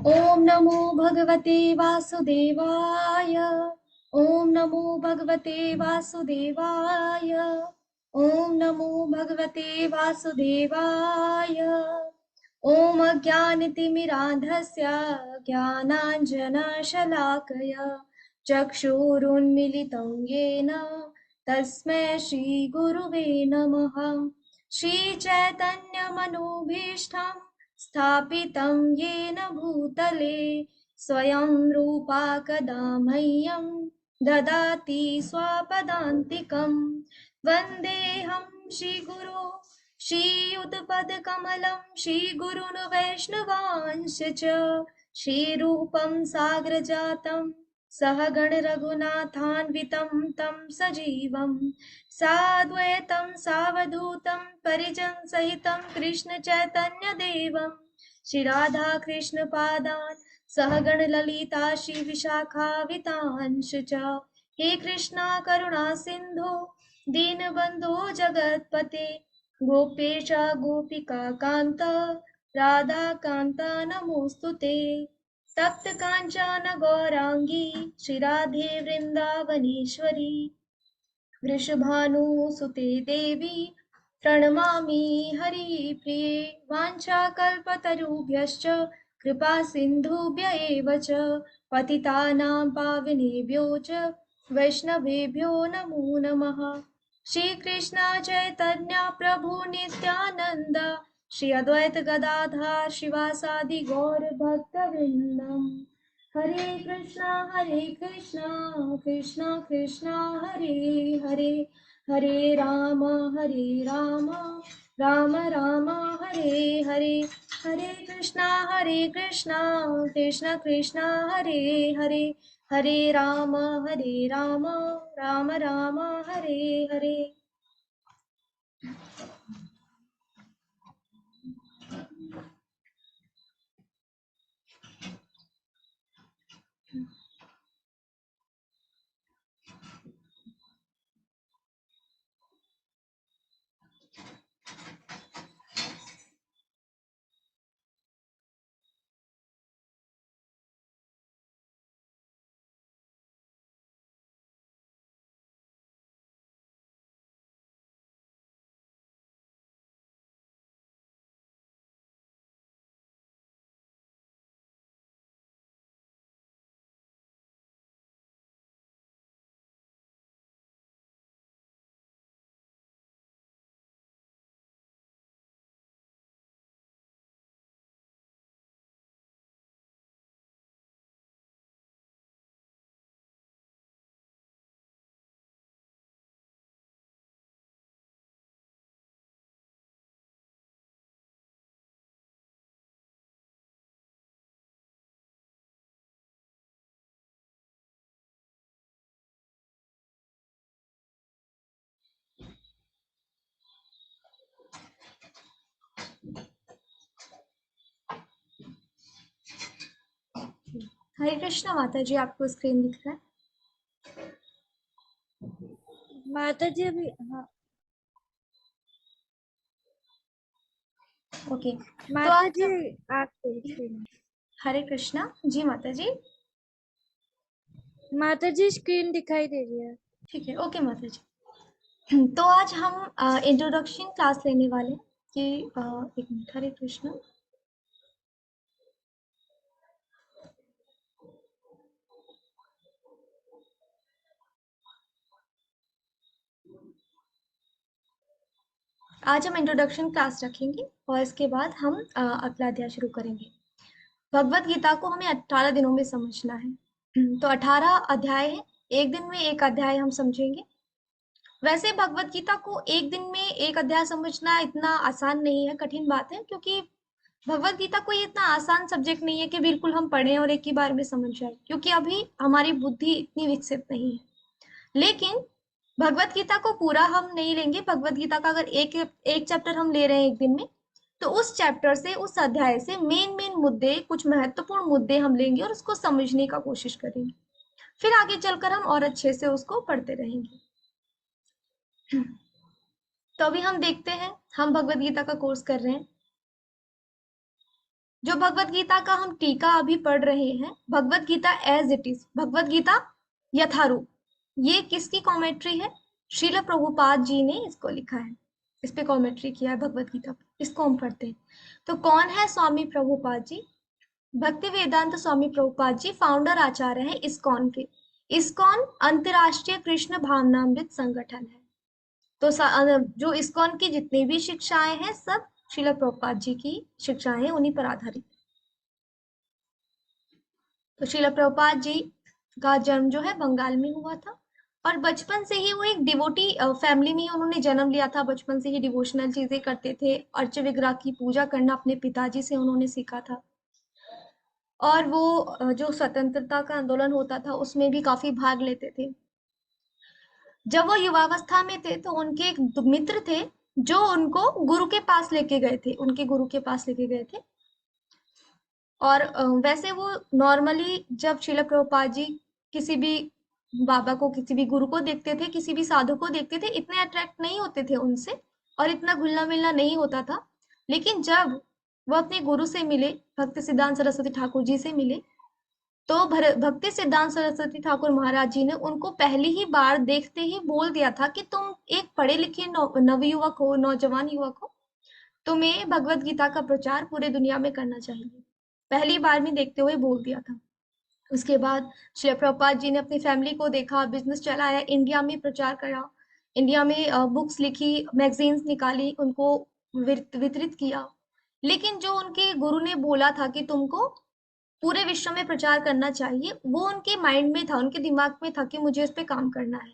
ओम नमो भगवते वासुदेवाय। ओम नमो भगवते वासुदेवाय। ओम नमो भगवते वासुदेवाय। ओम अज्ञानतिमिरान्धस्य ज्ञानाञ्जनशलाकया चक्षुरुन्मीलितं येन तस्मै श्रीगुरुवे नमः। श्रीचैतन्यमनोभीष्टं स्थापितं येन भूतले स्वयं रूपा कदा मह्यं ददाति स्वापदान्तिकं। वन्देऽहं श्रीगुरो श्रीयुतपदकमलं श्रीगुरुन् वैष्णवांश्च श्रीरूपं साग्रजातं सहगण रघुनाथान्वितं तं सजीवं साद्वैतं सावधूतं परिजन सहितं कृष्ण चैतन्य देवं श्रीराधा कृष्ण पादान् सहगण ललिता श्री विशाखावितांश च। हे कृष्णा करुणा सिंधु दीनबंधो जगत्पते गोपेश गोपिका कांत राधा कांत नमोस्तुते। तप्त कांचन गौरांगी श्रीराधे वृंदावनेश्वरी वृषभानुसुते देवी प्रणमामि हरिप्रिये। वाञ्छाकल्पतरुभ्यश्च कृपा सिन्धुभ्य एव च पतितानां पावनेभ्यो च वैष्णवेभ्यो नमो नमः। श्रीकृष्ण चैतन्य प्रभु नित्यानन्द श्री अद्वैत गदाधर श्रीवासादि गौर भक्तवृन्दम्। हरे कृष्णा कृष्णा कृष्णा हरे हरे हरे राम राम राम हरे हरे। हरे कृष्णा कृष्णा कृष्णा हरे हरे हरे राम राम राम हरे हरे। हरे कृष्णा माता जी, आपको स्क्रीन दिख रहा है? माता जी अभी हाँ ओके। तो माता आज जी आपके हरे कृष्णा जी माता जी। माता जी स्क्रीन दिखाई दे रही है। ठीक है, ओके माता जी। तो आज हम इंट्रोडक्शन क्लास लेने वाले हैं कि एक मिनट, हरे कृष्णा। आज हम इंट्रोडक्शन क्लास रखेंगे और इसके बाद हम अगला अध्याय शुरू करेंगे। भगवत गीता को हमें 18 दिनों में समझना है। तो 18 अध्याय है, एक दिन में एक अध्याय हम समझेंगे। वैसे भगवत गीता को एक दिन में एक अध्याय समझना इतना आसान नहीं है, कठिन बात है, क्योंकि भगवत गीता कोई इतना आसान सब्जेक्ट नहीं है कि बिल्कुल हम पढ़ें और एक ही बार में समझ जाए, क्योंकि अभी हमारी बुद्धि इतनी विकसित नहीं है। लेकिन भगवत गीता को पूरा हम नहीं लेंगे। भगवत गीता का अगर एक एक चैप्टर हम ले रहे हैं एक दिन में, तो उस चैप्टर से, उस अध्याय से मेन मेन मुद्दे, कुछ महत्वपूर्ण मुद्दे हम लेंगे और उसको समझने का कोशिश करेंगे। फिर आगे चलकर हम और अच्छे से उसको पढ़ते रहेंगे। तो अभी हम देखते हैं, हम भगवत गीता का कोर्स कर रहे हैं। जो भगवत गीता का हम टीका अभी पढ़ रहे हैं, Bhagavad Gita as it is, Bhagavad Gita यथारूप, ये किसकी कॉमेंट्री है? श्रील प्रभुपाद जी ने इसको लिखा है, इस पे कॉमेंट्री किया है भगवत गीता पे, इसको हम पढ़ते हैं। तो कौन है स्वामी प्रभुपाद जी? भक्ति वेदांत स्वामी प्रभुपाद जी फाउंडर आचार्य हैं इस्कॉन के। इस्कॉन अंतर्राष्ट्रीय कृष्ण भावनामृत संगठन है। तो जो इस्कॉन की जितनी भी शिक्षाएं हैं सब श्रील प्रभुपाद जी की शिक्षाएं हैं, उन्हीं पर आधारित। तो श्रील प्रभुपाद जी का जन्म जो है बंगाल में हुआ था, और बचपन से ही वो एक डिवोटी फैमिली में ही उन्होंने जन्म लिया था। बचपन से ही डिवोशनल चीजें करते थे, अर्च विग्रह की पूजा करना अपने पिताजी से उन्होंने सीखा था। और वो जो स्वतंत्रता का आंदोलन होता था उसमें भी काफी भाग लेते थे। जब वो युवावस्था में थे तो उनके एक मित्र थे जो उनको गुरु के पास लेके गए थे, उनके गुरु के पास लेके गए थे। और वैसे वो नॉर्मली जब श्रील प्रभुपाद जी किसी भी बाबा को, किसी भी गुरु को देखते थे, किसी भी साधु को देखते थे, इतने अट्रैक्ट नहीं होते थे उनसे, और इतना घुलना मिलना नहीं होता था। लेकिन जब वो अपने गुरु से मिले, भक्ति सिद्धांत सरस्वती ठाकुर जी से मिले, तो भक्ति सिद्धांत सरस्वती ठाकुर महाराज जी ने उनको पहली ही बार देखते ही बोल दिया था कि तुम एक पढ़े लिखे नवयुवक हो, नौजवान युवक हो, तुम्हें भगवत गीता का प्रचार पूरे दुनिया में करना चाहिए। पहली बार में देखते हुए बोल दिया था। उसके बाद श्री प्रभुपाद जी ने अपनी फैमिली को देखा, बिजनेस चलाया, इंडिया में प्रचार करा, इंडिया में बुक्स लिखी, मैगजीन्स निकाली, उनको वितरित किया। लेकिन जो उनके गुरु ने बोला था कि तुमको पूरे विश्व में प्रचार करना चाहिए, वो उनके माइंड में था, उनके दिमाग में था कि मुझे इस पे काम करना है।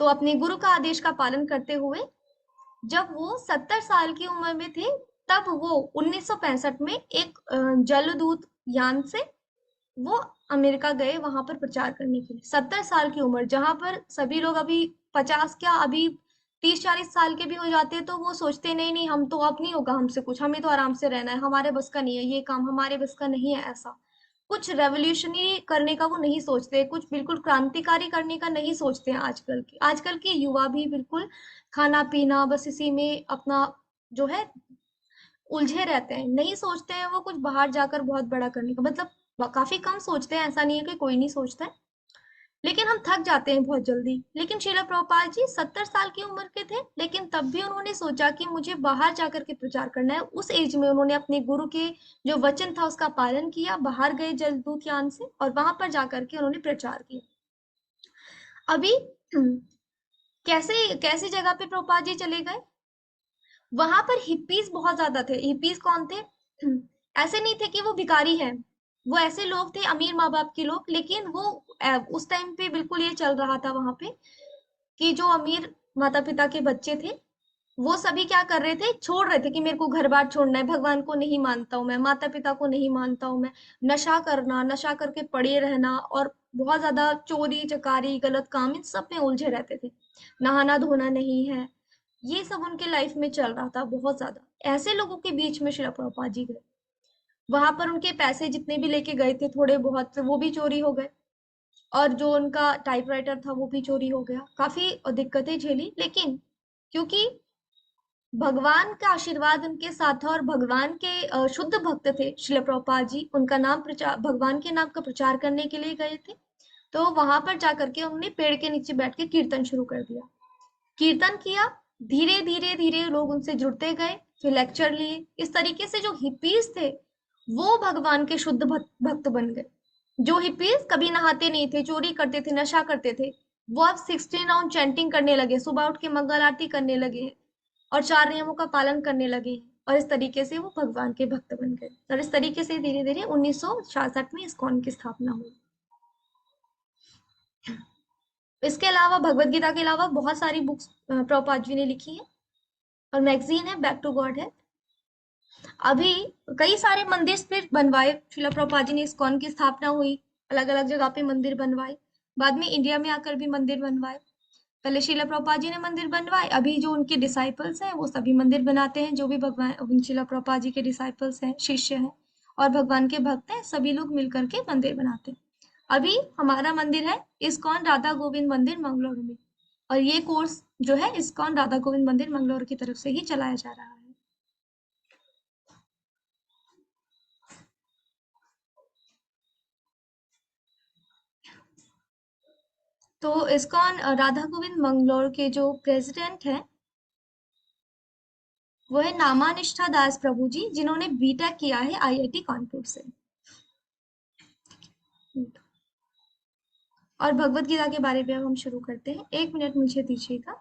तो अपने गुरु का आदेश का पालन करते हुए जब वो 70 साल की उम्र में थे, तब वो 1965 में एक जलदूत यान से वो अमेरिका गए वहां पर प्रचार करने के लिए। 70 साल की उम्र, जहां पर सभी लोग अभी 50, क्या अभी 30-40 साल के भी हो जाते हैं तो वो सोचते नहीं नहीं हम तो, अब नहीं होगा हमसे कुछ, हमें तो आराम से रहना है, हमारे बस का नहीं है ये काम, हमारे बस का नहीं है ऐसा। कुछ रेवोल्यूशनरी करने का वो नहीं सोचते, कुछ बिल्कुल क्रांतिकारी करने का नहीं सोचते हैं। आजकल के युवा भी बिल्कुल खाना पीना बस इसी में अपना जो है उलझे रहते हैं, नहीं सोचते हैं वो कुछ बाहर जाकर बहुत बड़ा करने का, मतलब काफी कम सोचते हैं, ऐसा नहीं है कि कोई नहीं सोचता है। लेकिन हम थक जाते हैं बहुत जल्दी। लेकिन श्रील प्रभुपाद जी 70 साल की उम्र के थे, लेकिन तब भी उन्होंने सोचा कि मुझे बाहर जाकर के प्रचार करना है। उस एज में उन्होंने अपने गुरु के जो वचन था उसका पालन किया, बाहर गए जलदूत यान से, और वहां पर जाकर के उन्होंने प्रचार किया। अभी कैसे कैसी जगह पे प्रभुपाद जी चले गए? वहां पर हिप्पीज बहुत ज्यादा थे। हिप्पीज कौन थे? ऐसे नहीं थे कि वो भिखारी हैं, वो ऐसे लोग थे अमीर माँ बाप के लोग, लेकिन वो उस टाइम पे बिल्कुल ये चल रहा था वहां पे कि जो अमीर माता पिता के बच्चे थे वो सभी क्या कर रहे थे, छोड़ रहे थे कि मेरे को घर बार छोड़ना है, भगवान को नहीं मानता हूँ मैं, माता पिता को नहीं मानता हूँ मैं। नशा करना, नशा करके पड़े रहना, और बहुत ज्यादा चोरी चकारी गलत काम, इन सब में उलझे रहते थे। नहाना धोना नहीं है, ये सब उनके लाइफ में चल रहा था बहुत ज्यादा। ऐसे लोगों के बीच में श्रील प्रभुपाद जी गए। वहां पर उनके पैसे जितने भी लेके गए थे थोड़े बहुत, वो भी चोरी हो गए, और जो उनका टाइपराइटर था वो भी चोरी हो गया। काफी दिक्कतें झेली, लेकिन क्योंकि भगवान का आशीर्वाद उनके साथ था, और भगवान के शुद्ध भक्त थे श्रील प्रभुपाद जी, उनका नाम प्रचार, भगवान के नाम का प्रचार करने के लिए गए थे। तो वहां पर जाकर के उन्होंने पेड़ के नीचे बैठ के कीर्तन शुरू कर दिया, कीर्तन किया। धीरे धीरे धीरे लोग उनसे जुड़ते गए, फिर लेक्चर लिए। इस तरीके से जो हिप्पीज थे वो भगवान के शुद्ध भक्त बन गए। जो हिप्पीज कभी नहाते नहीं थे, चोरी करते थे, नशा करते थे, वो अब 16 राउंड चैंटिंग करने लगे, सुबह उठ के मंगल आरती करने लगे, और 4 नियमों का पालन करने लगे। और इस तरीके से वो भगवान के भक्त बन गए, और इस तरीके से धीरे धीरे 1966 में इस्कॉन की स्थापना हुई। इसके अलावा भगवत गीता के अलावा बहुत सारी बुक्स प्रभुपाद जी ने लिखी है, और मैगजीन है बैक टू गॉड है। अभी कई सारे मंदिर फिर बनवाए शिला प्रभुपाद जी ने, इस्कॉन की स्थापना हुई, अलग अलग जगह पे मंदिर बनवाए, बाद में इंडिया में आकर भी मंदिर बनवाए। पहले शिला प्रभुपाद जी ने मंदिर बनवाए, अभी जो उनके डिसाइपल्स हैं वो सभी मंदिर बनाते हैं, जो भी भगवान शिला प्रभुपाद जी के डिसाइपल्स हैं, शिष्य हैं और भगवान के भक्त हैं, सभी लोग मिलकर के मंदिर बनाते हैं। अभी हमारा मंदिर है इस्कॉन राधा गोविंद मंदिर मंगलोर में, और ये कोर्स जो है इस्कॉन राधा गोविंद मंदिर मंगलोर की तरफ से ही चलाया जा रहा है। तो इस्कॉन राधा गोविंद मंगलोर के जो प्रेसिडेंट हैं वो है नामानिष्ठा दास प्रभु जी, जिन्होंने बीटेक किया है आईआईटी कानपुर से। और भगवत गीता के बारे में अब हम शुरू करते हैं। 1 मिनट मुझे दीजिएगा।